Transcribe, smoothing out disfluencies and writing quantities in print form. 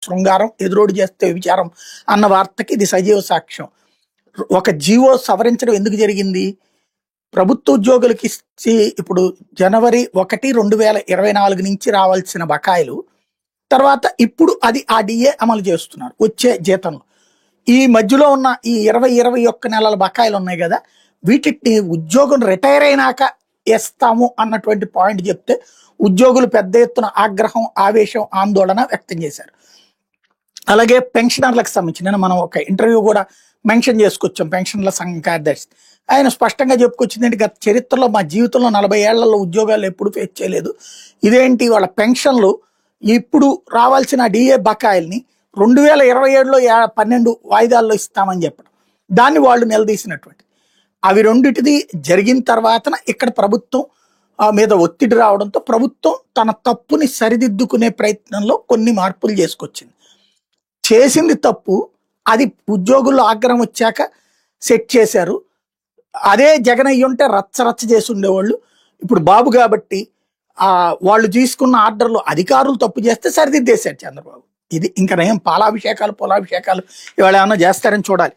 శృంగారం, ఎదురోడు చేస్తే విచారం అన్న వార్తకి ఇది సజీవ సాక్ష్యం. ఒక జీవో సవరించడం ఎందుకు జరిగింది? ప్రభుత్వ ఉద్యోగులకి ఇప్పుడు జనవరి 1, 2024 నుంచి రావాల్సిన బకాయిలు తర్వాత ఇప్పుడు అది ఆ డిఏ అమలు చేస్తున్నారు వచ్చే జీతంలో. ఈ మధ్యలో ఉన్న ఈ 21 నెలల బకాయిలు ఉన్నాయి కదా, వీటిని ఉద్యోగం రిటైర్ అయినాక వేస్తాము అన్నటువంటి పాయింట్ చెప్తే ఉద్యోగులు పెద్ద ఎత్తున ఆగ్రహం, ఆవేశం, ఆందోళన వ్యక్తం చేశారు. అలాగే పెన్షనర్లకు సంబంధించి మనం ఒక ఇంటర్వ్యూ కూడా మెన్షన్ చేసుకొచ్చాం. పెన్షన్ల సంఘం కార్యదర్శి ఆయన స్పష్టంగా చెప్పుకొచ్చింది, గత చరిత్రలో మా జీవితంలో 40 ఏళ్లలో ఉద్యోగాలు ఎప్పుడు ఫేస్ చేయలేదు. ఇదేంటి వాళ్ళ పెన్షన్లు ఇప్పుడు రావాల్సిన డిఏ బకాయిల్ని 2027లో 12 వాయిదాల్లో ఇస్తామని చెప్పడం, దాన్ని వాళ్ళు నిలదీసినటువంటి అవి రెండిటిది జరిగిన తర్వాత ఇక్కడ ప్రభుత్వం మీద ఒత్తిడి రావడంతో ప్రభుత్వం తన తప్పుని సరిదిద్దుకునే ప్రయత్నంలో కొన్ని మార్పులు చేసుకొచ్చింది. చేసింది తప్పు, అది ఉద్యోగుల్లో ఆగ్రహం వచ్చాక సెట్ చేశారు. అదే జగన్ అయ్యి ఉంటే రచ్చ చేసి ఉండేవాళ్ళు. ఇప్పుడు బాబు కాబట్టి వాళ్ళు తీసుకున్న ఆర్డర్లు అధికారులు తప్పు చేస్తే సరిదిద్దేశారు చంద్రబాబు. ఇది ఇంకా నయం. పాలాభిషేకాలు పొలాభిషేకాలు ఇవాళ ఏమన్నా చేస్తారని చూడాలి.